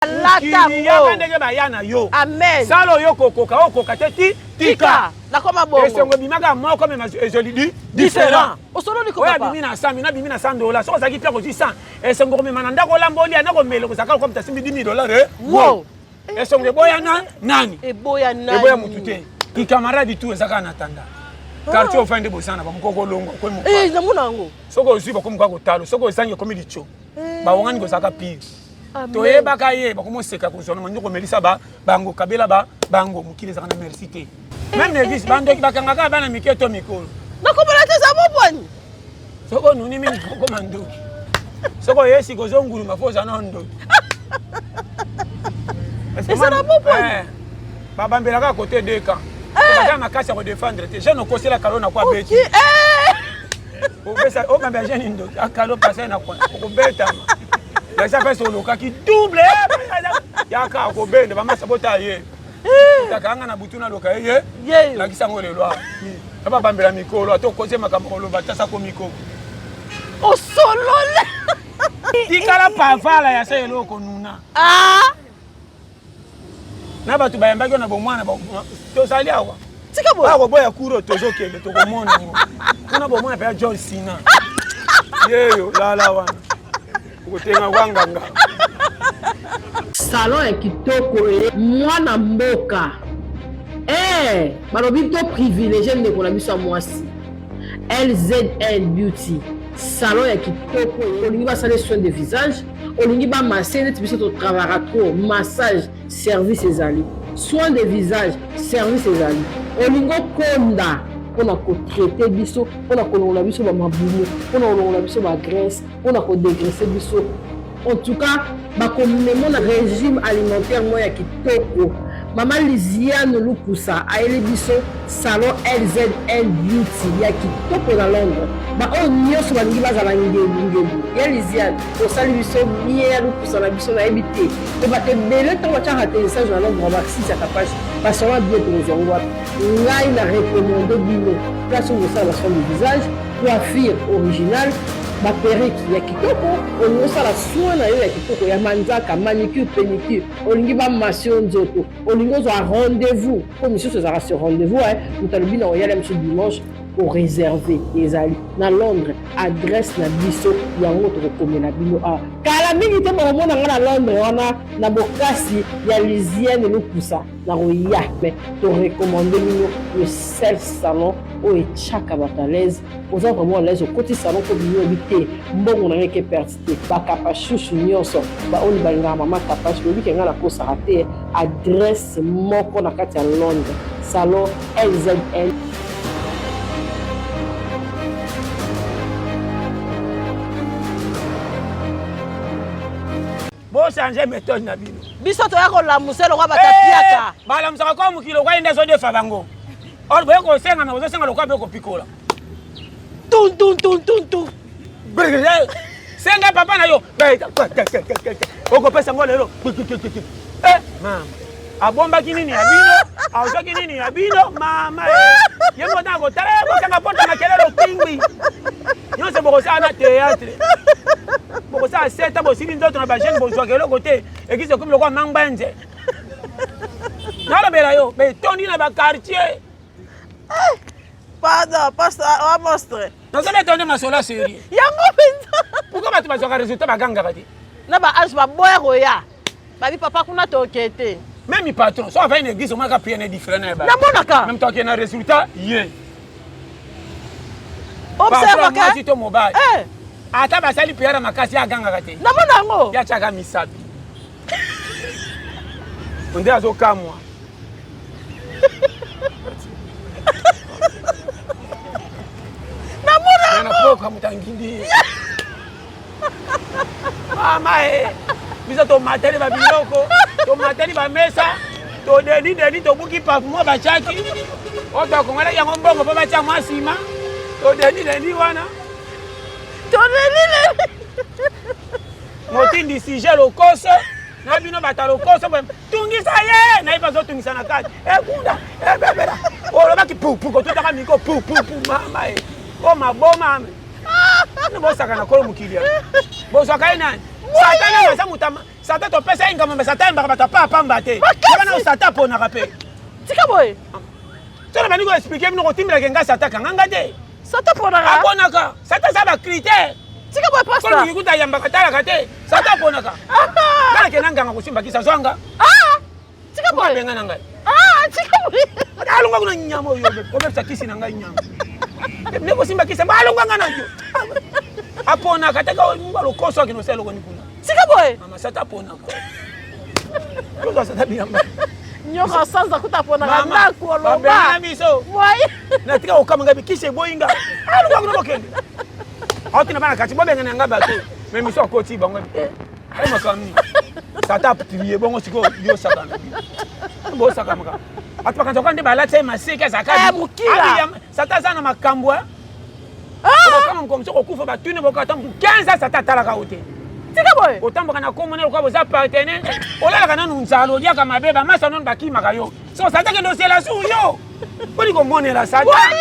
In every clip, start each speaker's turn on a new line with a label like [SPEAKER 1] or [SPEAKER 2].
[SPEAKER 1] Ya ndenge bayana yo.
[SPEAKER 2] Amen.
[SPEAKER 1] Salo yo kokoka te tika.
[SPEAKER 2] Na koma bongo.
[SPEAKER 1] Esongo bimaka moko même ezoli di différent.
[SPEAKER 2] Osolo ni ko
[SPEAKER 1] papa.
[SPEAKER 2] papa.
[SPEAKER 1] Oya bimina 100, na bimina $100. So zaki pia ko 100. Esongo me mananda ko lamboli ana ko melo ko saka ko mta simbi $10.
[SPEAKER 2] Wow.
[SPEAKER 1] Esongo boya nani?
[SPEAKER 2] Eboya nani?
[SPEAKER 1] Eboya mutute. Ki camarade tout ezaka na tanda. Quartier ofande bosana ba mukoko longo ko mu.
[SPEAKER 2] Namuna ngo.
[SPEAKER 1] Soko osi ba ko mukako talo, soko osanyo komi licho. Ba wangani ko saka pire. Toye bakaye bakomoseka kozona manyo komelisa bango kabela bango mukile zakana merci te. Même l'église bando ki bakangaka bana miketo mikolo.
[SPEAKER 2] Nakomona te za moponi.
[SPEAKER 1] Soko nuni mimi ko mando. Soko yesi kozongulu mafoza nondo.
[SPEAKER 2] Esa na moponi.
[SPEAKER 1] Babambela ka côté de camp. Baka makasi ko défendre te. Je no kosela kalona kwa beti. O bamba jeune ndo akalo passer na kwa ko beta. Ça fait solo qui double ya ka ko bende ba masabota ye takanga na butuna loka ye la kisango le lwa ba bambela mikolo to koze makambo lo batasa ko mikolo
[SPEAKER 2] o solo le
[SPEAKER 1] tikala pavala ya se loko nuna na batu bayamba ko na bomwana ba to sali awa
[SPEAKER 2] tika bo
[SPEAKER 1] ba boya kuro tozo kele to ko mona kuna bomwana pa John Cena yeyo la wana
[SPEAKER 3] salon ya kitoko mwana mboka balobi to privilégié ndeko na biso ya mwasi LZN Beauty salon ya kitoko olingi basala soin de visage olingi bamase neti biso totravaka trop massage service ezali soin de visage service ezali olingi okonda mpona kotraite biso mpona kolongola biso bamabumu mpona kolongola biso bagraisse mpona kodegraisse biso en tout cas bakomema na régime alimentaire moko ya kitoko mama Lisiane Lukusa ayeli biso salon LZN Beauty ya kitoko na Londres baoyo nyonso balingi bazala ngebu ya Lisiane osali biso mie ya Lukusa na biso nayebi te po bato ebele ntango batiaka télécharge na Londres bakisisaka page basala bien tozongo wapi ngai na recommande bino place oyo osala soin de visage coiffure originale baperiki ya kitoko olingi osala soin na yo ya kitoko ya manzaka manicure pénicure olingi bamasio nzoto olingi ozwa rendez-vous po misusu ezalaka sur rendez-vous moto alobi na oyala miso dimanche koreserve ezali na Londres adresse na biso yango tokokomela bino awa kala mingi te bokomona nga na Londres wana na bokasi ya Lisiane Lukusa na koya me torekomande bino le seul salon oyo etiaka bato à l'aise oza vraiment à l'aise okoti salon po bino oyebi te mbongo na ngeke perti te bakapashushu nyonso baoyo balingaka mama kapashi oyebike nga nakosaka te adresse moko na kati ya Londres salon LZN
[SPEAKER 1] Bo changer méthode na bino.
[SPEAKER 2] Biso to yako la muselo kwa batapiaka.
[SPEAKER 1] Bala musaka kwa mukilo kwa inde so defa bango. Or boye ko senga na ozenga lokwa be ko pikola.
[SPEAKER 2] Tun.
[SPEAKER 1] Senga papa na yo. Oko pesa ngo lelo. Mama. Abomba kinini ya bino, auzo kinini ya bino, mama. Yemo na go tare ko senga porta na kelelo pingwi. Yo se boko sana théâtre. Boko sa seta bo sili nzoto na ba jeune bo zwa kelo côté. Ekise comme lokwa mangbanze. Na bela yo, be tondi na ba quartier.
[SPEAKER 2] Pardon, pasteur, monstre.
[SPEAKER 1] Non, ça m'étonne ma sola série.
[SPEAKER 2] Yango pinza.
[SPEAKER 1] Pourquoi tu vas avoir résultat baganga kati?
[SPEAKER 2] Na ba ange ba boya roya. Babi papa kuna tokete.
[SPEAKER 1] Même le patron, soit avec une église, on m'a prié un différent.
[SPEAKER 2] Na monaka.
[SPEAKER 1] Même toi qui a un résultat, yeah.
[SPEAKER 2] Observe
[SPEAKER 1] moi si to mobile.
[SPEAKER 2] Ata
[SPEAKER 1] ba sali prière makasi ya ganga kati.
[SPEAKER 2] Na monango.
[SPEAKER 1] Ya chaka misabi. On dit azoka moi. Na poka mutangindi. Mama biso to mateli ba biloko, to mateli ba mesa, to deni to buki pa mo ba chaki. O to ko ngala yango mbongo pa ba cha mwasima. To deni wana.
[SPEAKER 2] To deni.
[SPEAKER 1] Motindi sije lokoso, na bino batalo koso tungisa ye, na ipa zo tungisa na kati. Kunda, bebera. O lo baki pu ko to taka miko pu mama O maboma ne bo saka na kolo mukilia. Bo saka nani? Satana Satan to pesa inga mais Satan ba ta pa pamba te. Bana Satan pona rapé.
[SPEAKER 2] Tika boy.
[SPEAKER 1] Tu na ko expliquer nous rotimela kenga Satan kanga te.
[SPEAKER 2] Satan pona ka.
[SPEAKER 1] Pona ka. Satan ça ba critère.
[SPEAKER 2] Tika boy pasta.
[SPEAKER 1] Ko ni kuta yamba katala kate. Satan pona ka. Kana kenanga ngakusimba kisa zwanga.
[SPEAKER 2] Tika boy.
[SPEAKER 1] Benga nanga.
[SPEAKER 2] Tika boy.
[SPEAKER 1] Alunga kuna nyama yo. Ko besa kisi nanga nyama. Ne ko simba kisa ba alunga ngana yo. Apona kataka ngalo koso kino selo ko nikuna.
[SPEAKER 2] Tika boy.
[SPEAKER 1] Mama Satan pona ka. Yo ka Satan biyamba.
[SPEAKER 2] Nyoka sanza kutapona ngana ko loba.
[SPEAKER 1] Bana miso.
[SPEAKER 2] Moi.
[SPEAKER 1] Na tika okama ngabi kise boyinga. Alunga kuna bokende. Akina bana kati bobe ngana ngaba to. Mais miso ko ti bango. Ai makami. Satan putiliye bongo siko yo sakana. Bo sakama. Atupaka nzoka ndi balate maseke zakadi.
[SPEAKER 2] Mukila.
[SPEAKER 1] Satan sana makambo. Kama mkomso okufa batune bokata 15 Satan talaka ote.
[SPEAKER 2] Tika boy.
[SPEAKER 1] Otamboka na komone lokwa boza partenaire. Olala kana nunzalo dia kama beba masa non bakima kayo. So Satan ke dosela su yo. Boni ko monela Satan.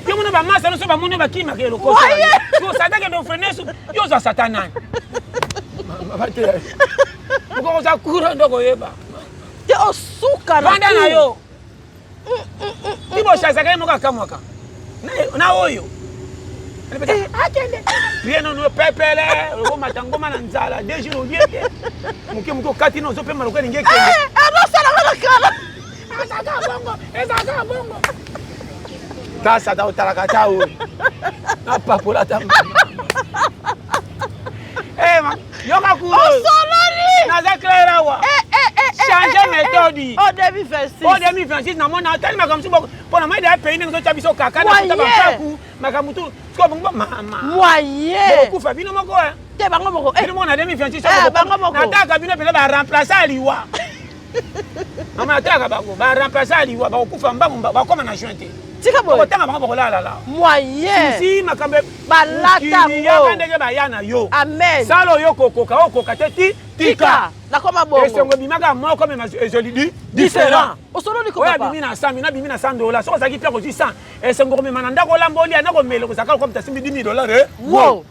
[SPEAKER 1] Yo mona ba masa no so ba mona bakima kayo ko. So Satan ke do frenesu yo za Satan nani. Mabate. Uko za kura ndoko yeba.
[SPEAKER 2] Te osuka na.
[SPEAKER 1] Banda na yo. Tibo shaza kayo moka kamwaka. Na oyo. Akende. Bien no pepele, o matangoma na nzala, deji no liete. Muke kati no zo pe maluka ninge kende.
[SPEAKER 2] No sala na kala.
[SPEAKER 1] Ezaka bongo. Tasa da utalaka tao. Na papola tamba. Ma, yoka kuro.
[SPEAKER 2] Solari.
[SPEAKER 1] Na za claira wa. Changer méthode.
[SPEAKER 2] O 2026.
[SPEAKER 1] O 2026 na mona tellement comme si pour na mai da pays nzo tabiso kaka na kuta bafaku makamutu ko bongo mama.
[SPEAKER 2] Moyen.
[SPEAKER 1] Ko fa bino moko
[SPEAKER 2] Te bango moko.
[SPEAKER 1] Bino mona 2026
[SPEAKER 2] bango moko.
[SPEAKER 1] Na taka bino pele ba remplacer aliwa. Mama taka bango ba remplacer aliwa ba kufa mbangu ba koma na jointe.
[SPEAKER 2] Tika boy.
[SPEAKER 1] Ko tanga bango bokola la.
[SPEAKER 2] Moyen.
[SPEAKER 1] Si makambe
[SPEAKER 2] balata ngo.
[SPEAKER 1] Ya kandege ba yana yo.
[SPEAKER 2] Amen.
[SPEAKER 1] Salo yo kokoka te tika.
[SPEAKER 2] Na koma bongo.
[SPEAKER 1] Esongo bimaka moko mais ezolidi différent.
[SPEAKER 2] Osolo liko
[SPEAKER 1] papa.
[SPEAKER 2] papa.
[SPEAKER 1] Oya bimina 100, mina bimina $100. So zaki pia ko 100. Esongo me mananda ko lamboli ana ko melo ko zakala ko mta simbi $10.
[SPEAKER 2] Wow.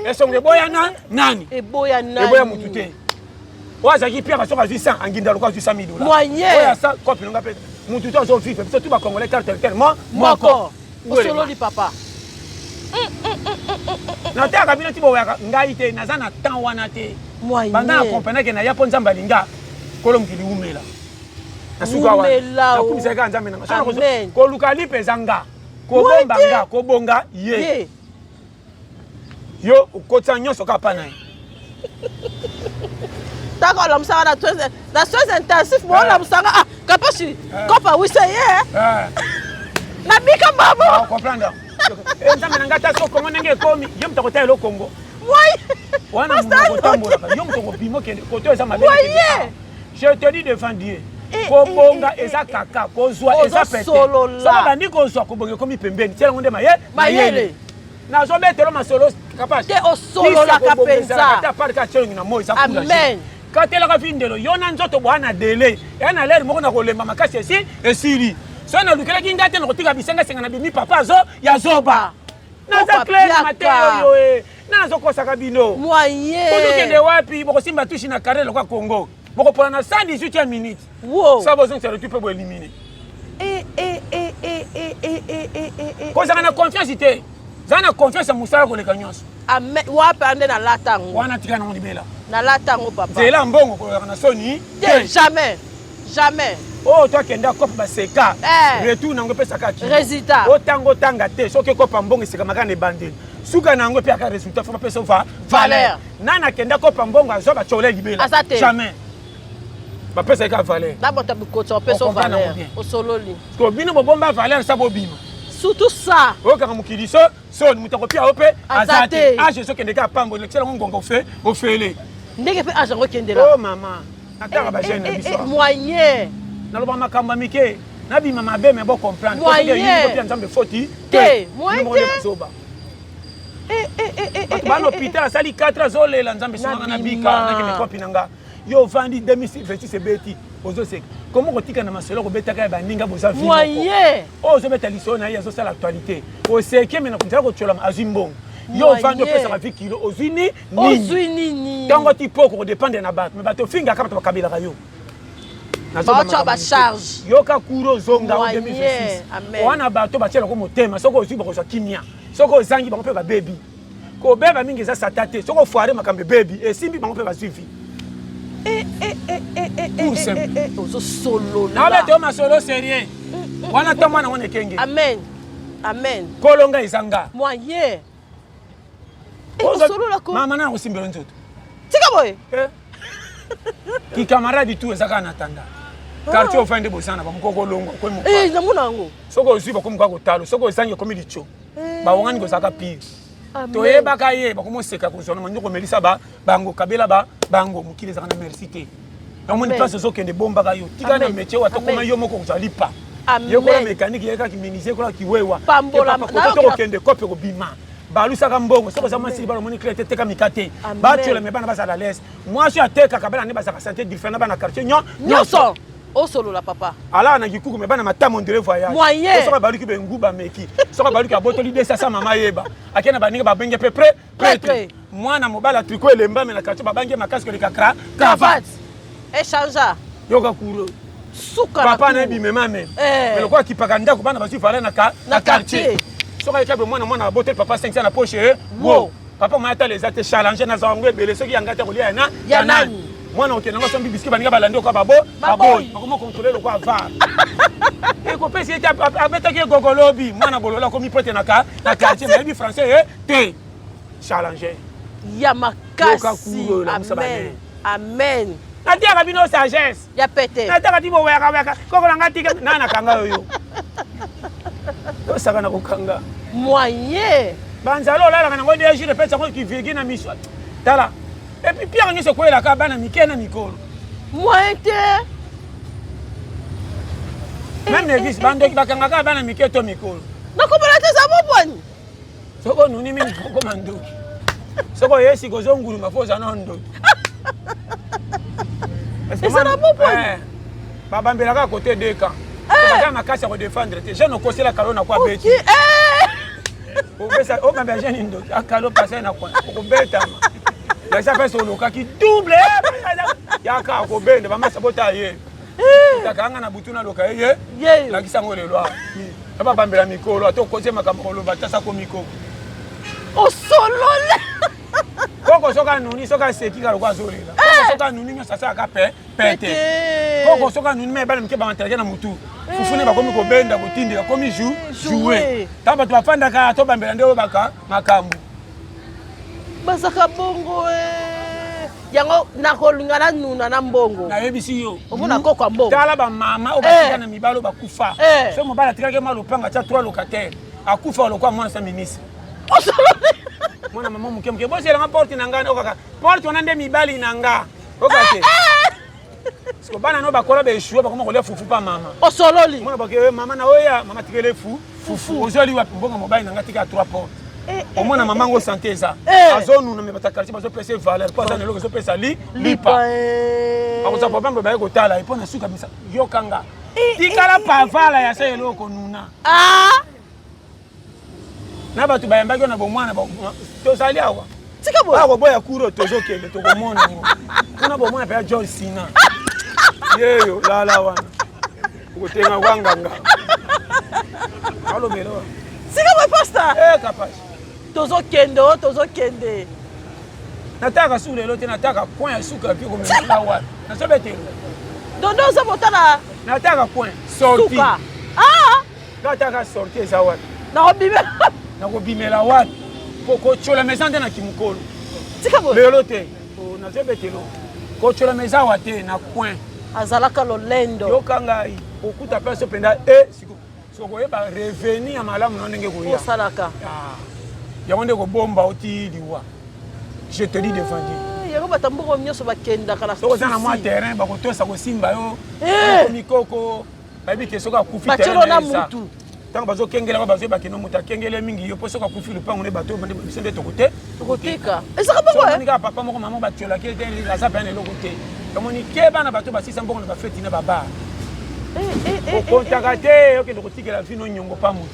[SPEAKER 1] Esongo boya nani?
[SPEAKER 2] Eboya nani?
[SPEAKER 1] Eboya mutute. Oya zaki pia ko 100 anginda ko $100.
[SPEAKER 2] Moyen.
[SPEAKER 1] Oya sa ko pinonga pe. Mutute zo vivre. Parce que tout ba congolais caractère moko.
[SPEAKER 2] Osolo li papa.
[SPEAKER 1] Na taka bino tibo ya ngai te nazana tan wana te.
[SPEAKER 2] Moyen.
[SPEAKER 1] Banda accompagner que na yapo nzamba linga kolom kili umela. Nasuka wa. Na kumisa ka nzambe na masana ko lukali pezanga. Ko bomba nga ko bonga ye. Yo ukotsa nyoso ka pa nai.
[SPEAKER 2] D'accord, l'homme ça la chose intensive moi l'homme ça kapashi kopa wiseye. Na bika babo.
[SPEAKER 1] Comprendre. Nzambe nga ta so Kongo nenge komi yo mtakota lo Kongo. Wana mutatambola yo mtongo bimo kende koto eza mabele. Je te dis devant Dieu. Ko bonga eza kaka ko zwa eza pete. So bandi ko zwa ko bonga komi pembeni. Tela ngonde mayele. Na zo betelo masolo kapasi.
[SPEAKER 2] Te osolo la kapenza.
[SPEAKER 1] Ta parka chengi na moyo zakula.
[SPEAKER 2] Amen.
[SPEAKER 1] Katela ka vindelo yona nzoto bwana dele. Yana lere moko na kolemba makasi esi esiri. So na lukela kinga te na kotika bisenga senga na bimi papa zo ya zoba. Na za clair mateo yo na zo kosa kabino.
[SPEAKER 2] Moyen.
[SPEAKER 1] Bozo kende wapi boko simba tushi na carré kwa Congo. Boko pona na 118e minute.
[SPEAKER 2] Wow.
[SPEAKER 1] Ça bozo se retrouve pour éliminer. Ko zana confiance ite. Zana confiance musala ko le kanyos.
[SPEAKER 2] Amen. Wapi ande na latango.
[SPEAKER 1] Wana tika na ngibela.
[SPEAKER 2] Na latango papa.
[SPEAKER 1] Zela mbongo ko na soni.
[SPEAKER 2] Jamais. Jamais.
[SPEAKER 1] Oh, toi qui as copa baseka. Retour nango pesa kati.
[SPEAKER 2] Résultat.
[SPEAKER 1] Otango tanga te. Soki copa mbongo seka makane bande. Suka nango pe aka résultat faut pesa valeur. Nana kenda copa mbongo azoba chole libela. Jamais. Ba pesa ka valeur.
[SPEAKER 2] D'abord tu peux pesa valeur. Au solo li.
[SPEAKER 1] Ko bino bomba valeur sa bobima.
[SPEAKER 2] Surtout ça.
[SPEAKER 1] Oka mukiliso so mutako pia ope azate. Ah je soki ndeka pambo le tsela ngongo fe ofele.
[SPEAKER 2] Ndeke pe ajango kendela.
[SPEAKER 1] Oh maman. Ataka ba jeune biso.
[SPEAKER 2] Moyen.
[SPEAKER 1] Na loba makamba mike na bi mama be me bo comprendre
[SPEAKER 2] parce que
[SPEAKER 1] yiko pia nzambe foti
[SPEAKER 2] te moyen
[SPEAKER 1] ba l'hôpital sali 4 ans olela nzambe songa na bika na ke me kopi nanga yo vandi 2026 beti ozo sek comment kotika na masolo ko betaka ba ninga boza vie
[SPEAKER 2] moyen
[SPEAKER 1] ozo beta liso na ya zo sala actualité o seke me na kunza ko chola azimbongo Yo vando pesa ma vie kilo ozini
[SPEAKER 2] nini.
[SPEAKER 1] Tango ti poko dépendre na bato. Mais bato finga kama to kabila kayo.
[SPEAKER 2] Bato ba charge.
[SPEAKER 1] Yo ka kuro zonga en 2026. Wana bato ba tiela ko motema soko ozi ba ko kimia. Soko zangi ba ko pe ba baby. Ko beba mingi za satate soko foire makambe baby et simbi ba ko pe ba suivi.
[SPEAKER 2] Ozo solo
[SPEAKER 1] na ba to ma solo sérieux. Wana to mwana wana kenge.
[SPEAKER 2] Amen. Amen.
[SPEAKER 1] Kolonga izanga.
[SPEAKER 2] Moyen.
[SPEAKER 1] Mama na osimbelo nzoto.
[SPEAKER 2] Tika boy.
[SPEAKER 1] Ki camarade tout ezaka na tanda. Quartier ofende bosana ba mukoko longo ko mu.
[SPEAKER 2] Namuna ngo.
[SPEAKER 1] Soko oziba ko mukako talo, soko zangi ko milicho. Ba wangani ko saka pire. To yeba ka ye ba ko moseka ko zona manyo ko melisa ba bango kabela ba bango mukile zaka na merci te. Na moni place zo kende bomba ka yo. Tika na métier wa to ko yo moko ko zalipa. Yo ko la mécanique ye ka ki miniser ko la ki wewa.
[SPEAKER 2] Pambola
[SPEAKER 1] na ko kende kope ko bima. Balusa kambongo soko za masi balo moni klete teka mikate ba tu le mebana ba la laisse moi je ateka kabela ne ba za santé différent ba na quartier
[SPEAKER 2] nyonso o solo la papa
[SPEAKER 1] ala na gikuku mebana matamo ndele voyage soko baluki be nguba meki soko baluki abotoli de sasa mama yeba akena baninga ba benge pe prêtre moi na mobala tricot elemba me na quartier ba bange makasque de kakra cravate
[SPEAKER 2] échangea
[SPEAKER 1] yoka kuro
[SPEAKER 2] suka
[SPEAKER 1] papa na bi mema me mais le quoi qui paganda ko bana ba su fala na quartier soka ikabe mwana abotel papa 500 na poche wo papa mata les ate challenger na zango ebele soki yangata kolia na ya nani mwana okena ngo sombi biski baninga balando ko babo bakomo contrôler le quoi va e ko pesi eta abeta ke gogolobi mwana bolola ko mi pote na quartier mais bi français te challenger
[SPEAKER 2] ya makasi amen amen
[SPEAKER 1] natia bino sagesse
[SPEAKER 2] ya pete
[SPEAKER 1] natia tibo weka koko langa tika nana kanga yo osaka na kokanga
[SPEAKER 2] moyen
[SPEAKER 1] banzalo olalaka nango deji repete yango kivigi na miso tala epuis pierre nyonso koyelaka bana mike na mikolo
[SPEAKER 2] moyen te
[SPEAKER 1] même l'église bandoki bakangaka bana mike to mikolo
[SPEAKER 2] nakomona te za boponi
[SPEAKER 1] soko onuni mingi kokoma ndoki soko oyesi kozonguluma fo oza na ndoki
[SPEAKER 2] ezala boponi
[SPEAKER 1] babambelaka kote deka baza makasi ya kodefendre te jeune okosela kalo na kwa beti obamba jeune ndoki akalo pase na kwa okobetama yasa pese olokaki double yaka akobende bamasabota ye takanga na butu na loka ye lakisango lelo ababambela mikolo ate okose makambo koloba tasa ko mikolo
[SPEAKER 2] osolole
[SPEAKER 1] koko soka nuni soka seki kalo kwa zolela koko soka nuni nyo sasa ka pete koko soka nuni me bana mke ba manteleke na mutu fufune bakomi kobenda kotindika komi jouer taba to bafanda ka to bambela ndewe baka makambo
[SPEAKER 2] bazaka bongo yango nakolingana nuna na mbongo
[SPEAKER 1] nayebisi yo
[SPEAKER 2] omona koko ya mbongo
[SPEAKER 1] tala bamama oyo batika na mibalo bakufa so mobali atikaki ma lopanga tia 3 locataire akufa olokwa mwana sa ministre mwana mama moke boselanga porte na nga okaka porte wana nde mibali na nga okake siko bana no bakola baeshue bakoma kolia fufu pa mama
[SPEAKER 2] osololi
[SPEAKER 1] mwana bake mama na oya mama tikele fufu ozoli wapi mbongo mobali na nga tika 3 porte omwana mama ngo santé eza azonuna me batakartie bazopesa valeur po aza na eloko ezopesa lipa akoza problème baye kotala epo na suka misa yokanga tikala pavala ya sa eloko nuna na bato bayambaki na bomwana tozali awa akoboya kuro tozokende tokomona ngo kuna bomwana mpe ya John Sina yeyo lala wana okotenga kwanganga alobelo
[SPEAKER 2] sika boy pasta
[SPEAKER 1] kapasi
[SPEAKER 2] tozokende
[SPEAKER 1] nataka su lelo te nataka point ya suka mpe komela wana nasobetelo
[SPEAKER 2] dondo oza motala
[SPEAKER 1] nataka point sorti nataka sorti eza wana nakobimela wana kocola meza nde na kimokolo lelo te nazobetelo kocola meza awa te na point
[SPEAKER 2] azalaka lolendo
[SPEAKER 1] yoka ngai okuta mpe so mpenza sokoyeba reveni ya malamu no ndenge koya
[SPEAKER 2] osalaka
[SPEAKER 1] yango nde kobomba oti liwa je te dis devant Dieu
[SPEAKER 2] yango bato mbongo nyonso bakendaka na
[SPEAKER 1] soko oza na mwa terrain bakotosa kosimba yo mikoko bayebi ke soki akufi
[SPEAKER 2] bacelo na mutu
[SPEAKER 1] ntango bazokengela bazoyeba no moto akengele mingi yo mpo soki akufi lupango nde bato biso nde
[SPEAKER 2] tokotika ezaka bongo
[SPEAKER 1] kaka papa moko mama batiolaki te aza pene eloko te omoni ke bana bato basisa mbongo na bafeti na babar okontaka te okende kotikela vino nyongo pa motu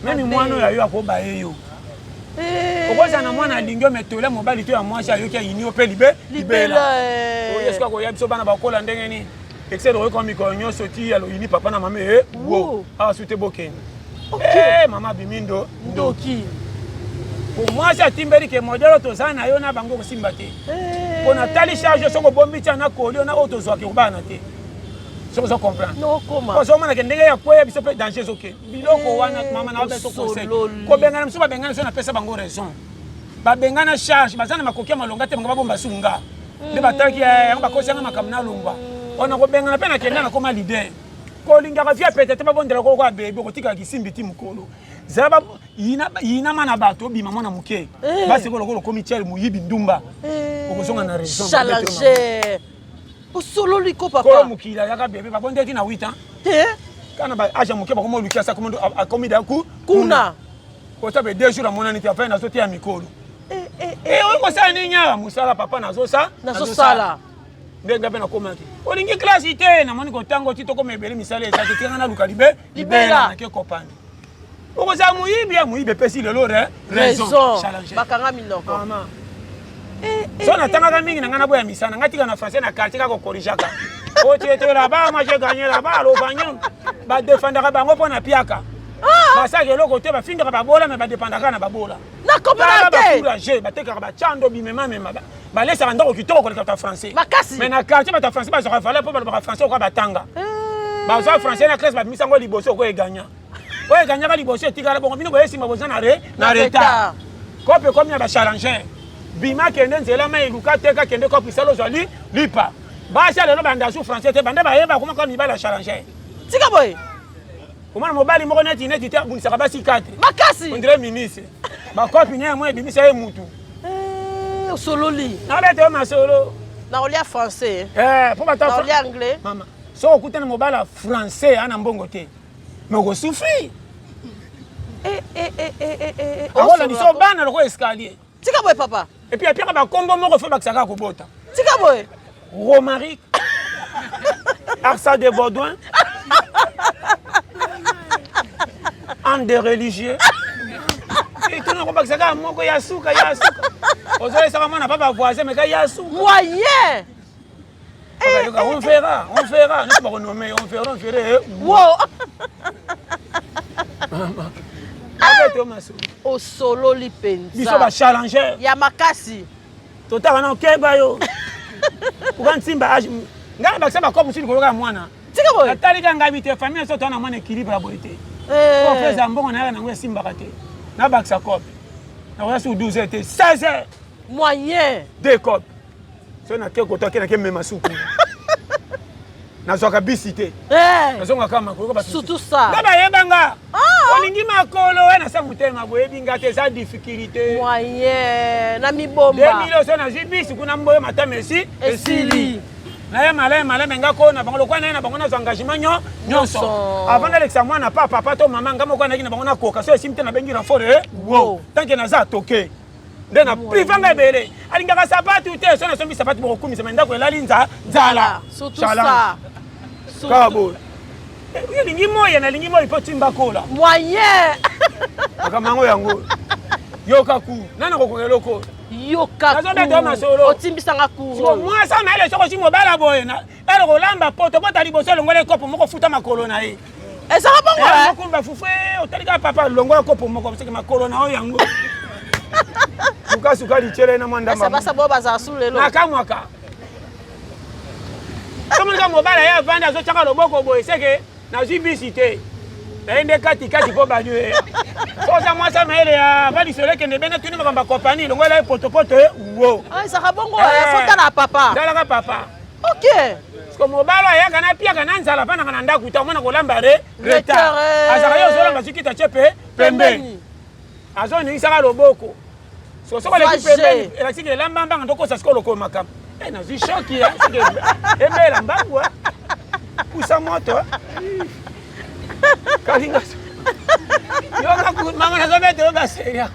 [SPEAKER 1] meme mwana oyo ayo akoba ye yo okoza na mwana lingio metole mobali to ya mwasi ayoki ayini ope libela oyo esuka koya biso bana bakola ndenge ni excès de miko nyonso ti alo yini papa na mama wo asute bokeni mama bimindo
[SPEAKER 2] ndoki
[SPEAKER 1] mwasi atimbeli ke modelo toza na yo na bango kosimba te pona tali charge soko bombi tia na kolio na oto zwaki kubana te soko zo comprendre
[SPEAKER 2] no koma
[SPEAKER 1] ko so mana ke ndenge ya koya biso pe danger zoke biloko wana mama na ba so conseil ko bengana mso ba bengana so na pesa bango raison ba bengana charge bazana makokia malonga te bango bomba sunga nde bataki yango bakosanga makamna longwa ona ko bengana pe na kenda na koma leader ko linga ka via peut-être ba bondela ko kwa bebe ko tika kisimbi ti mukolo zaba yina mana bato bima mwana muke basi ko lokolo komi tiel muyibi ndumba okozonga na raison
[SPEAKER 2] challenger osolo liko papa
[SPEAKER 1] ko mukila yaka bebe ba bondeti na 8 ans kana ba aja muke ba ko mo lukia sa komondo akomi da ku
[SPEAKER 2] kuna
[SPEAKER 1] ko tabe 2 jours amona ni ta fa na sote ya mikolo oyo ko sa ni nya musala papa na
[SPEAKER 2] sala
[SPEAKER 1] ndenga bena komaki olingi classe ite na moni ko tango ti to ko mebeli misale za ti ngana luka libela na ke kopani okoza muyibe pesi lelo raison
[SPEAKER 2] bakanga minoko
[SPEAKER 1] mama so na tanga mingi na ngana boya misana ngati kana français na quartier ka ko korijaka o ti ete là bas moi j'ai gagné là-bas lo banyo ba défendra bango pona piaka basa ke loko te ba findra ba bola mais ba dépendra na ba bola
[SPEAKER 2] na kopana te
[SPEAKER 1] ba courage ba tekaka ba chando bimema mema ba laisse ndako kitoko ko lekata français mais na quartier ba ta français ba zo fallait pour ba français ko ba tanga ba zo français na classe ba misango liboso ko e gagna oye ganyaka liboso etikala bongo bino boyesimba boza na retard kope komi ya bachallenger bima kende nzela ma eluka teka kende kope isala ozwa lipa basi lelo bandasu français te bande bayeba komaka mibali ya challenger
[SPEAKER 2] tika boye
[SPEAKER 1] komana mobali moko neti te abunisaka basi 4
[SPEAKER 2] makasi
[SPEAKER 1] ondire ministre bakopi nye mo ebimisa ye mutu
[SPEAKER 2] osololi
[SPEAKER 1] nabete yo masolo
[SPEAKER 2] na olia français
[SPEAKER 1] po bata
[SPEAKER 2] na olia anglais
[SPEAKER 1] mama so okutana mobali ya français ana mbongo te mais on souffrir. On a dit ça ban le escalier.
[SPEAKER 2] Tika boy papa.
[SPEAKER 1] Et puis après ba combo moko fait bakisaka ko bota.
[SPEAKER 2] Tika boy.
[SPEAKER 1] Romaric. Arsa de Baudouin. En des religieux. Et tout le bakisaka moko yasuka. Ozoe ça mama na papa voisin mais ka yasuka.
[SPEAKER 2] Moyen.
[SPEAKER 1] On verra. Nous pas renommer, on verra.
[SPEAKER 2] Wow.
[SPEAKER 1] Au
[SPEAKER 2] solo li penza.
[SPEAKER 1] Biso ba challenger.
[SPEAKER 2] Ya makasi.
[SPEAKER 1] Tota na okeba yo. Ukansimba age. Ngaba bakisa ba kopu sili koloka mwana.
[SPEAKER 2] Tika boy.
[SPEAKER 1] Atali kanga bite famille so tona mwana équilibre la boité. Ko feza mbongo na na ngwe simba kate. Na bakisa kopu. Na wasi 12 était 16
[SPEAKER 2] moyen.
[SPEAKER 1] 2 copes. So na ke koto ke na ke mema suku. Na zoka bisité. Na zonga kama ko ba
[SPEAKER 2] surtout ça.
[SPEAKER 1] Ngaba yebanga. Olingi makolo we na sa mutema boyebi ngate za difficulté.
[SPEAKER 2] Moyen na mibomba.
[SPEAKER 1] 2000 so na jibisi kuna mboyo matame esili. Na ye malé menga ko na bango lokwana na bango na engagement nyonso. Avant d'Alexa mwana papa to mama ngamo kwa na kina bango na koka so esimte na bengi na fore. Wow. Tant que na za toke. Ndena privanga ebele. Alingaka sapatu te so na sombi sapatu boko kumisa menda ko elali nzala.
[SPEAKER 2] Surtout ça.
[SPEAKER 1] Kabo. Lingi moya na lingi moya potimba kola.
[SPEAKER 2] Moyen.
[SPEAKER 1] Akamango yango. Yoka ku. Nana ko koloko.
[SPEAKER 2] Yoka.
[SPEAKER 1] Nazo de masolo.
[SPEAKER 2] Otimbisanga ku.
[SPEAKER 1] So moi ça na ele soko simo bala boye na. Ele ko lamba poto bota liboso longole kopo moko futa makolo na ye.
[SPEAKER 2] Eza bongo
[SPEAKER 1] eh. Moko mba fufe otalika papa longola kopo moko biseke makolo na yango. Suka lichele na mwanda mama.
[SPEAKER 2] Basa boba za sulelo.
[SPEAKER 1] Na kamwaka. Comme ka mobala ya vanda zo chaka loboko boye seke na jibisité. Ende kati po banyo. So ça moi ça mele ya vali sole ke ne bena tuni makamba compagnie longola poto wo.
[SPEAKER 2] Ah ça bongo fota na papa.
[SPEAKER 1] Dala ka papa.
[SPEAKER 2] OK.
[SPEAKER 1] Parce que mobala ya kana pia kana nzala bana kana ndaku ta mona ko lamba retard. Azaka yo zo lamba sikita chepe pembeni. Azo ni saka loboko. So ko le pembeni ela sikile lamba mbanga ndoko sa skolo ko makam. Na zi choki ya ebela mbangu kusa moto kalinga yoka ku mama na zobe to baseria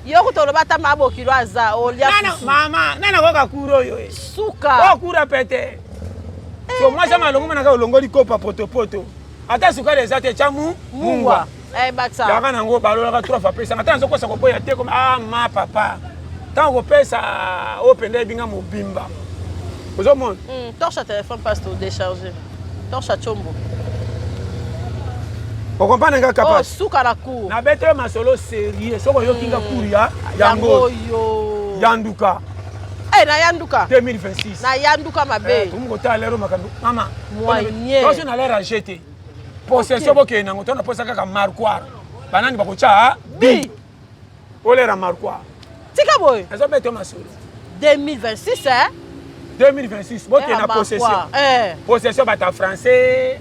[SPEAKER 2] yoko to lobata maboki lwaza olia
[SPEAKER 1] mama nana koka kuro yo
[SPEAKER 2] suka
[SPEAKER 1] kura pete so moi ça malongo na ka olongoli kopa poto ata suka les ate chamu mungwa
[SPEAKER 2] Eh baksa.
[SPEAKER 1] Ya kana ngo balola 3 fois pesa. Ngata nzo kosa ko boya te comme ah ma papa. Tant ko pesa open day binga mobimba. Ozo mon.
[SPEAKER 2] Torche à téléphone passe tout décharger. Torche à chombo.
[SPEAKER 1] Vous comprenez nga capable.
[SPEAKER 2] Oh, souka la cour.
[SPEAKER 1] Na betre masolo sérieux. Soko yo kinga kuria yango
[SPEAKER 2] yo.
[SPEAKER 1] Yanduka.
[SPEAKER 2] Eh na Yanduka.
[SPEAKER 1] 2026.
[SPEAKER 2] Na Yanduka mabe.
[SPEAKER 1] Tout mo ta lero makambo. Mama.
[SPEAKER 2] Moyen.
[SPEAKER 1] Quand on a l'air acheté. Possession boke na ngotona posa kaka marquoir. Banani bakocha bi. Olera marquoir.
[SPEAKER 2] Tika boy.
[SPEAKER 1] Ezo betre masolo.
[SPEAKER 2] 2026 hein.
[SPEAKER 1] 2026 boke na possession. Possession bata français.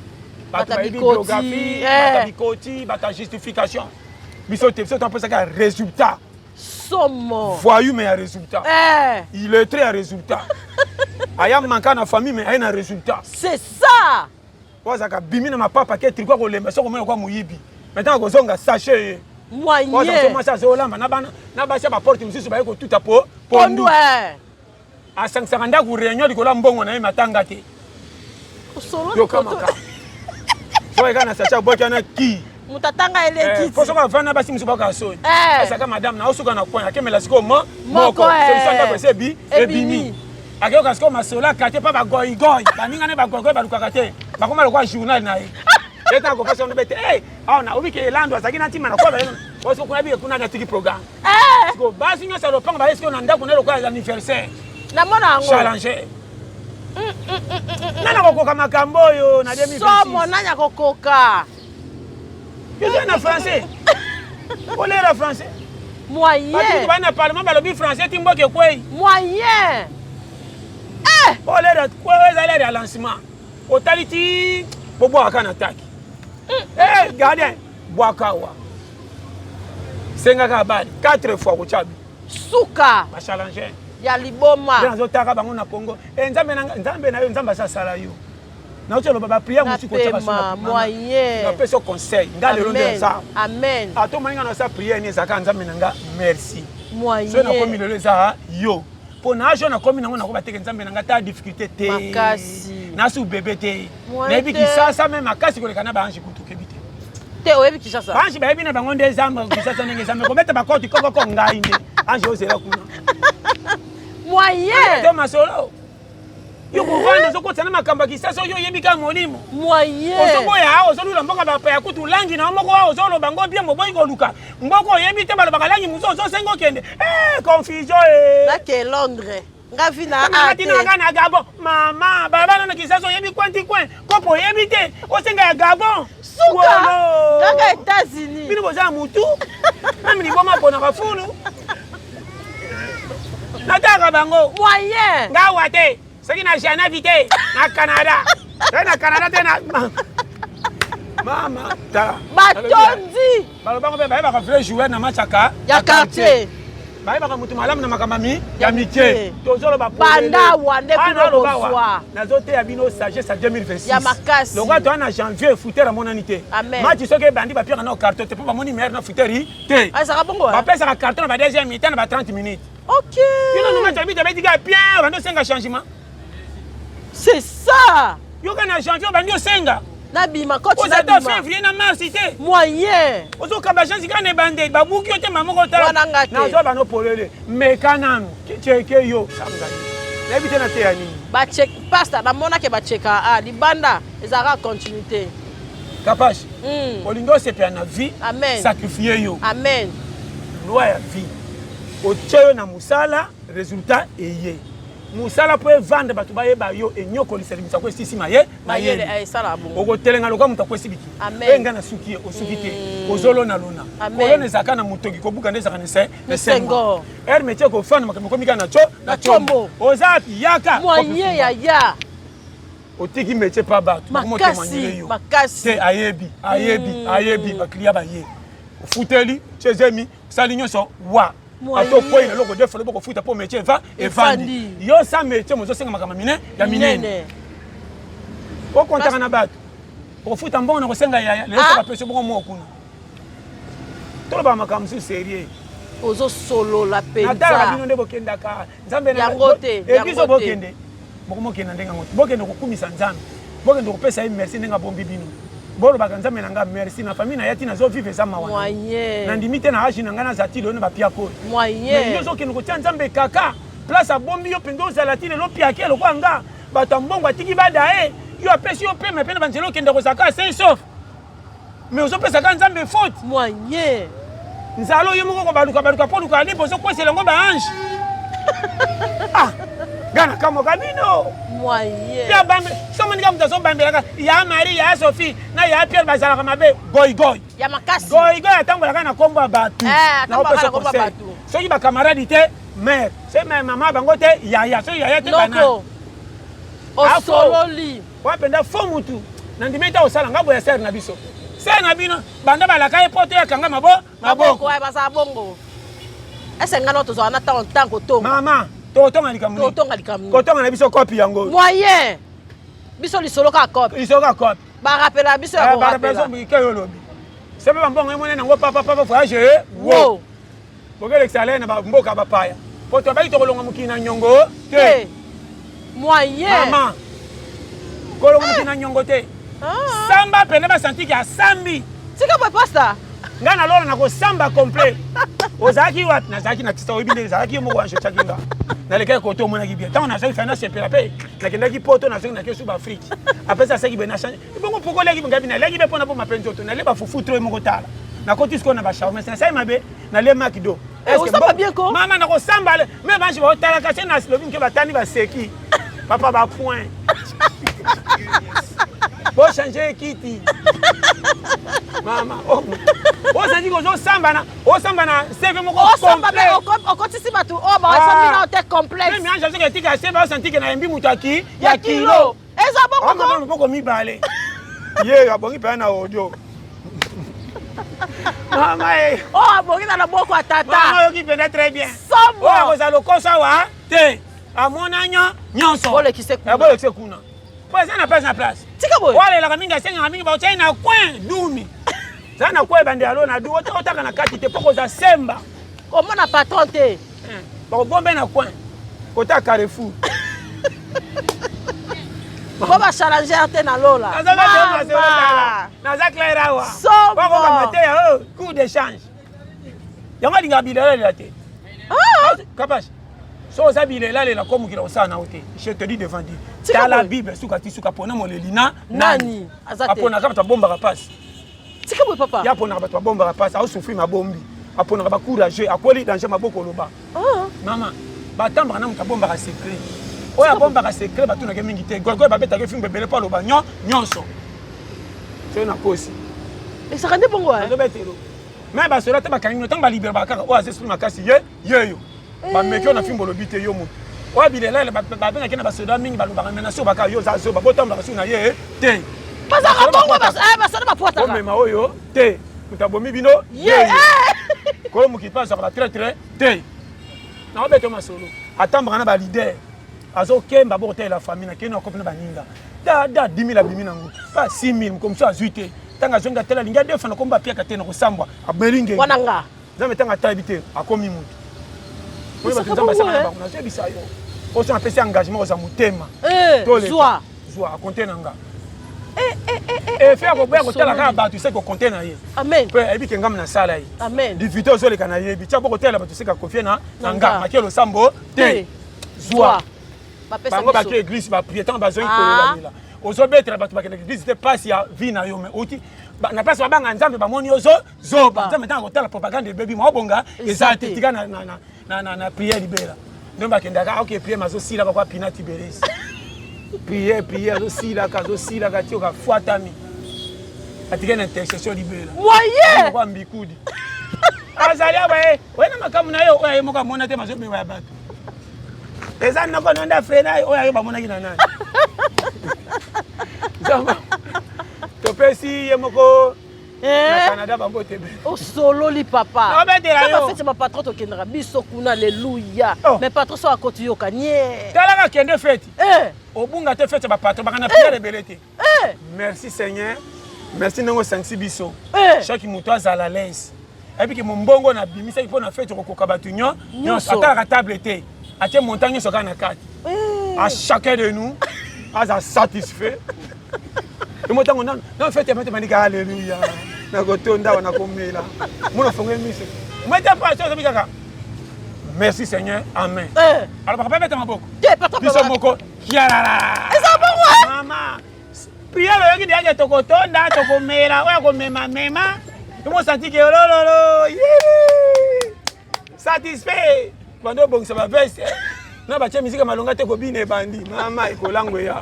[SPEAKER 1] Bata biographie, bata bikoti, bata justification. Bisote, bisote on peut ça résultat.
[SPEAKER 2] Somme.
[SPEAKER 1] Voyou mais un résultat. Il est très un résultat. Aya manka na famille mais un résultat.
[SPEAKER 2] C'est ça.
[SPEAKER 1] Oza ka bimi na papa ke triko ko lemba so ko mena ko muyibi. Maintenant ko zonga sachet.
[SPEAKER 2] Moyen.
[SPEAKER 1] Oza ko masa zo lamba na ba ba porte mususu ba ko tout à po.
[SPEAKER 2] Pondu.
[SPEAKER 1] A 500 nda ku réunion dikola mbongo na matanga te.
[SPEAKER 2] Solo.
[SPEAKER 1] Yo kamaka. Soy gana sacha boka na ki.
[SPEAKER 2] Mutatanga ele kiti.
[SPEAKER 1] Faut que vana basi musuba ka so. Esa ka madame na osuka na point akemela siko moko. C'est ça que c'est bi ebimi. Akeo kasko masola kate pa ba goy goy. Baninga ne ba goy goy ba lukakate. Ba koma lokwa journal na ye. Eta ko fasa on bete na obi ke lando asaki na tima na kwa ba. Oso kuna bi kuna na tiki programme. Siko basi nyo sa lopanga ba esko na ndako na lokwa anniversaire.
[SPEAKER 2] Na mona ngo.
[SPEAKER 1] Challenge. Nana kokoka makambo yo na 2026.
[SPEAKER 2] Somo nanya kokoka.
[SPEAKER 1] Yo na français. Olé la français.
[SPEAKER 2] Moyen.
[SPEAKER 1] Parce que ba na parlement ba lobi français timboke kwei.
[SPEAKER 2] Moyen.
[SPEAKER 1] Olé la kwei za le lancement. Totality bobo aka na attaque. Gardien Boakawa. Senga ka bali 4 fois ko chabi.
[SPEAKER 2] Suka.
[SPEAKER 1] Ba challenger.
[SPEAKER 2] Ya liboma.
[SPEAKER 1] Dans otaka bango na Congo. Nzambe na yo nzamba sa sala yo. Na otelo ba prière musu ko tsaka suna.
[SPEAKER 2] Moyen.
[SPEAKER 1] Na peso conseil. Ngale londe ça.
[SPEAKER 2] Amen.
[SPEAKER 1] Ato maninga na sa prière ni zaka nzambe nanga merci.
[SPEAKER 2] Moyen.
[SPEAKER 1] So na komi lelo za yo. Po na jo na komi nango na ko bateke nzambe nanga ta difficulté te.
[SPEAKER 2] Makasi.
[SPEAKER 1] Na su bébé te. Na bi ki sa même makasi ko lekana ba anji kutu kebite.
[SPEAKER 2] Te oyebi Kinshasa.
[SPEAKER 1] Anji ba bi na bango nde zamba Kinshasa nenge zamba ko beta ba koti koko ngai nde. Anji o zela kuna.
[SPEAKER 2] Moyen.
[SPEAKER 1] De masolo. Yo ko vanda zo ko tsana makamba Kinshasa yo yebika molimo.
[SPEAKER 2] Moyen.
[SPEAKER 1] Ozo ya ozo lula mboka ba pa kutu langi na moko wa ozo lo bango bien mo boy ko luka. Mboko yebite ba ba langi muzo zo sengo kende. Confusion
[SPEAKER 2] Na ke Londres. Ngavi na
[SPEAKER 1] ati na kana Gabon. Mama baba na Kinshasa yebi kwanti kwen. Kopo yebite o senga ya Gabon.
[SPEAKER 2] Suka. Ngaka États-Unis.
[SPEAKER 1] Bino boza mutu. Mami ni boma pona ka fulu. Nataka bango.
[SPEAKER 2] Moyen.
[SPEAKER 1] Ngawa te. Saki na jana vite na Canada. Na Canada te na Mama ta.
[SPEAKER 2] Batondi.
[SPEAKER 1] Balobango be ba ka vrai jouer na matchaka.
[SPEAKER 2] Ya quartier.
[SPEAKER 1] Ba ba ka mutu malamu na makamami ya mitié. Tozolo ba
[SPEAKER 2] Banda wande kuno bozwa.
[SPEAKER 1] Na zote ya bino sagesse à 2026.
[SPEAKER 2] Ya makasi.
[SPEAKER 1] Le roi na janvier fouter à monanité.
[SPEAKER 2] Amen.
[SPEAKER 1] Match soke bandi ba pire na carton te pas moni meilleur na fouteri te.
[SPEAKER 2] Ah ça va bongo.
[SPEAKER 1] Ba pesa ka carton ba deuxième mi-temps na ba 30 minutes.
[SPEAKER 2] OK.
[SPEAKER 1] Bino no match habite ba diga bien ba no senga changement.
[SPEAKER 2] C'est ça.
[SPEAKER 1] Yo kana janvier ba ndio senga.
[SPEAKER 2] Na bima coach
[SPEAKER 1] na bima. Oza février na mars te.
[SPEAKER 2] Moyen.
[SPEAKER 1] Ozo ka ba chance kana bande ba buki ote mamoko tala. Na zo ba no polele. Mekanano cheke yo samgani. Na bite na te ya nini?
[SPEAKER 2] Ba check pasta na mona ke ba checka libanda ezara continuité.
[SPEAKER 1] Kapash. Olingo se pe na vie.
[SPEAKER 2] Amen.
[SPEAKER 1] Sacrifier yo.
[SPEAKER 2] Amen.
[SPEAKER 1] Loi ya vie. Ocheyo na musala résultat eye. Musala po vendre batu ba yeba yo enyoko liselimisa ko sisi maye
[SPEAKER 2] mayele ay sala bongo.
[SPEAKER 1] Oko telenga lokwa muta ko sibiki. Enga na suki osukite. Ozolo na luna. Kolone zaka na mutoki ko buka ndeza kanese
[SPEAKER 2] sengo.
[SPEAKER 1] Métier ko fana makamiko mika na chombo. Ozapi yaka.
[SPEAKER 2] Moyen ya.
[SPEAKER 1] Otiki métier pa batu.
[SPEAKER 2] Makasi.
[SPEAKER 1] Te ayebi ba client ba ye. Ofuteli chezemi salinyo so wa. Ato quoi na loko defo loko futa po métier va evandi. Yo sa métier mozo senga makama mine ya minene. O kontaka na batu. O futa mbongo na ko senga ya lesa ba peso bongo mo kuna. Tolo ba makam su sérieux.
[SPEAKER 2] Ozo solo la peza.
[SPEAKER 1] Atala bino ndebo kenda ka. Nzambe na
[SPEAKER 2] yangote.
[SPEAKER 1] Ebiso bokende. Boko mokenda ndenga ngoto. Bokende ko kumisa nzambe. Bokende ko pesa merci ndenga bombi bino. bolo bakanzambe nanga merci na famille na yati na zo vivre ça mawana
[SPEAKER 2] moyen
[SPEAKER 1] na ndimite na agi nanga na zati do na bapia ko
[SPEAKER 2] moyen
[SPEAKER 1] mais zo ke ngo tia nzambe kaka place a bombi yo pendo zalati le lopia ke lo kwanga batambongo atiki badae yo apesi yo pe me pe na banzelo kende ko saka sain sauf mais ozo pesa ka nzambe faute
[SPEAKER 2] moyen
[SPEAKER 1] nzalo yo moko ko baluka poluka ali bozo kwesela ngo ba ange ah gana kamo kabino
[SPEAKER 2] moyen
[SPEAKER 1] ya bambe somo ndika mutazo bambelaka ya Marie ya Sophie na ya Pierre bazalaka mabe goy
[SPEAKER 2] ya makasi
[SPEAKER 1] goy atambolaka na kombo batu
[SPEAKER 2] na opesa kombo batu
[SPEAKER 1] soki ba camarade te mère c'est même maman bango te yaya so yaya te bana
[SPEAKER 2] osololi
[SPEAKER 1] wapenda fo mutu na ndimeta osala ngabo ya ser na biso ser na bino banda balaka epoto ya kanga maboko
[SPEAKER 2] ay basa bongo ese ngano tozo na tango tonga
[SPEAKER 1] mama totonga likamuni kotonga na biso kopi yango
[SPEAKER 2] moyen biso lisolo ka kopi ba rappela biso ya
[SPEAKER 1] ba rappela ke yo lobi sebe bambongo emone nango papa voyage wo bogele exale na mboka bapaya poto ba itolonga mukina nyongo te
[SPEAKER 2] moyen
[SPEAKER 1] mama kolonga mukina nyongo te samba pene ba santi ki asambi
[SPEAKER 2] sika boy pasta
[SPEAKER 1] ngana lolo na ko samba complet ozaki wat na zaki na kisa obile zaki mo wa chakinga na leke ko to mona ki bien tant na zaki fana se pelape na kenda ki poto na zaki na ke suba Afrique après ça saki bena change bongo poko leki ngabi na leki be pona po mapenzo to na le ba fufu tro mo kotala na koti sko na ba shaw mais ça mabe na le makido
[SPEAKER 2] est-ce que bien ko
[SPEAKER 1] mama na ko samba mais ba je ba tala ka na slobi ke batani ba seki papa ba point bo changer kiti mama o sandi ko zo samba na seve moko
[SPEAKER 2] complet o kotisi batu o ba samba na hotel complexe
[SPEAKER 1] mais anja que tika seve o senti que na mbi mutaki ya kilo
[SPEAKER 2] eza bongo
[SPEAKER 1] ko mi bale ye ga bongi pa na audio mama
[SPEAKER 2] bongi na boko atata
[SPEAKER 1] mama yo ki pena très bien
[SPEAKER 2] sombo
[SPEAKER 1] ko za lokosa wa te amona nyonso
[SPEAKER 2] bole ki se
[SPEAKER 1] kuna Pois ça n'a pas sa place.
[SPEAKER 2] Tika boy.
[SPEAKER 1] Wale la kaminga senga kaminga ba chai na coin dumi. Sana kwa bande alo na du otaka na kati te poko za semba.
[SPEAKER 2] Comment na patron te?
[SPEAKER 1] Ba bombe na coin. Kota Carrefour.
[SPEAKER 2] Baba challenger te na lola.
[SPEAKER 1] Na za claira wa.
[SPEAKER 2] Ba
[SPEAKER 1] ko ba mate coup d'échange. Yanga dinga bilele la te. Capable. So zabile la la comme kilo sana ote. Je te dis devant Dieu. Dans la Bible suka tisuka pona molelina
[SPEAKER 2] nani azate.
[SPEAKER 1] Apona kama bomba rapasi.
[SPEAKER 2] Tika boy papa.
[SPEAKER 1] Ya pona ba bomba rapasi, au souffrir ma bombi. Apona ba courageux, akoli danger maboko loba. Mama, ba tamba na muta bomba ka secret. Oya bomba ka secret ba tuna ke mingi te. Gorgo ba beta ke film bebele pa loba nyonso. C'est na kosi.
[SPEAKER 2] Et ça rende bongo hein.
[SPEAKER 1] Mais ba sera te ba kanino tamba libérer ba kaka o asesprima makasi ye. Ba mekyo na fimbo lobite yo mu. Wa bilela ba benga kena ba soda mingi ba loba mena so ba ka yo za zo ba botamba ka suna ye te.
[SPEAKER 2] Pas ça bongo ba ça ba porta.
[SPEAKER 1] O mema oyo te. Mutabomi bino ye. Ko mu ki passe ba très te. Na obeto masolo. Atamba na ba leader. Azo kemba bo hotel la famille na kena ko na ba ninga. Da 10000 abimi nango. Pas 6000 comme ça azuite. Tanga zonga tela linga defa na komba pia katena ko sambwa. Abelinge.
[SPEAKER 2] Wananga.
[SPEAKER 1] Zame tanga taibite akomi mutu. Oui, parce que ça va on a déjà ça yo. On s'est appelé engagement aux amutema.
[SPEAKER 2] Zoa
[SPEAKER 1] à compter nanga. Faire ko boya ko tala ka ba tu sais ko compter na ye.
[SPEAKER 2] Amen.
[SPEAKER 1] Pe ebi ke ngam na sala yi.
[SPEAKER 2] Amen.
[SPEAKER 1] Divito zo le kana ye bi tsa boko tela ba tu sais ka confier na nanga makelo sambo te. Zoa. Bango ba ke église ba prier tant ba zo ikolela là. Ozo betra ba tu ba ke église te passe ya vie na yo mais oti na place ba nga nzambe ba moni ozo zoba. Nzambe tant ko tala propagande baby mo bonga ezate tika na prière libéra. Donc bakendaka OK prière mazo sila ba kwa pina tiberes. Prière zo sila ka tio ka fuatami. Atika na intercession libéra.
[SPEAKER 2] Moyen.
[SPEAKER 1] Kwa mbikudi. Azalia ba wena makamu na yo oya mo ka mona te mazo be ba bato. Eza na ko nonda frena oya yo ba mona kina nani. Zama. Topesi yemoko na Canada bango tebe.
[SPEAKER 2] O solo li papa.
[SPEAKER 1] Non mais
[SPEAKER 2] ça va faire ma patron to kendra biso kuna alléluia. Mais patron so akoti yo kanye.
[SPEAKER 1] Tala ka kende fête. Obunga te fête ba patron ba kana prière belete. Merci Seigneur. Merci nango sanksi biso. Chaque muto azala l'aise. Et puis que mon bongo na bimisa ipo na fête ko kokabatu nyo ata ka table te. Atie montagne so kana kati. À chacun de nous a satisfait. Et moi, non, faites alléluia. Merci Seigneur, amen. Alors, papa, mettez ma boque. Maman, prière le qui dit tokotonda, tokomela, mema. Tout le senti que satisfait. Bando bon ça va veste. Na ba tia musique malonga te ko bine bandi. Mama ikolango ya.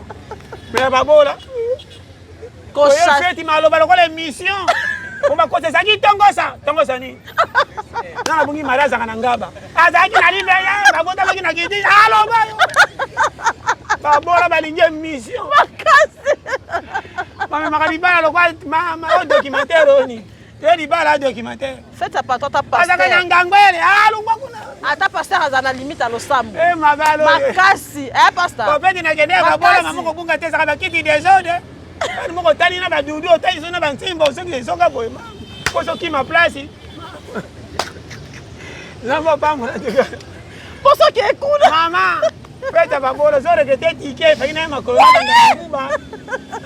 [SPEAKER 1] Mais babola. Ko feti maloba lokola émission. On va côté ça qui tongo ça ni. Na bungi maraza kana ngaba. Azaki na limbe ya, bagota baki na kiti. Allo ba. Babola balingi émission. Mama makaliba lokwa mama o documentaire oni. Tu bala documentaire.
[SPEAKER 2] Faites ça pas toi ta pasteur.
[SPEAKER 1] Azaka ngangwele, alungwa kuna.
[SPEAKER 2] Ata pasteur azana limite à l'osambo.
[SPEAKER 1] Mabalo.
[SPEAKER 2] Makasi, pasteur.
[SPEAKER 1] Kopeti na kende babola mamoko bunga te saka bakiti desordre. Moko tali na ba dudu otali so na ba ntimbo so ki soka boy ma. Ko so ki ma place. Namo pa mo na te.
[SPEAKER 2] Ko so ki ekuna.
[SPEAKER 1] Mama. Peta babola so que te tike fa ina ma corona na kuba.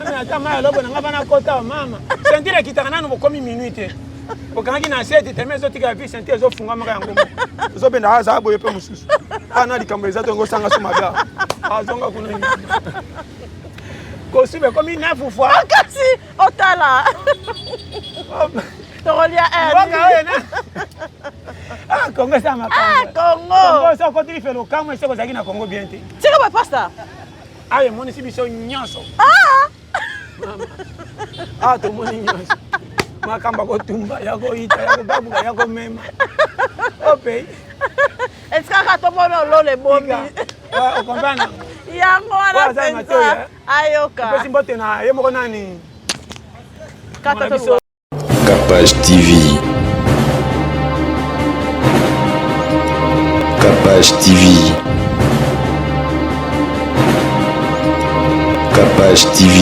[SPEAKER 1] Na kama lobo na ngaba na kota mama. Sentire kitana no komi minute. Okangi na sete teme zo tika vi sentire zo funga maka yango. Zo benda haza boye pe mususu. Ana likambo ezato ngo sanga suma bia. Azonga kuna ni. Ko sibe komi na fufu.
[SPEAKER 2] Kasi otala. Torolia
[SPEAKER 1] Congo ça m'a
[SPEAKER 2] Congo
[SPEAKER 1] ça continue faire le camp mais c'est ça qui na Congo bien.
[SPEAKER 2] C'est quoi pasteur?
[SPEAKER 1] Ah mon ici biso nyonso. To mon nyonso. Makamba ko tumba yako ita yako babuka yako mema. Opé.
[SPEAKER 2] Est-ce que to mono lo le bombi?
[SPEAKER 1] On comprend.
[SPEAKER 2] Yango ala pensa. Ayoka.
[SPEAKER 1] Pesi mbote na yemo nani?
[SPEAKER 4] Capage TV. Capage TV. Capage TV.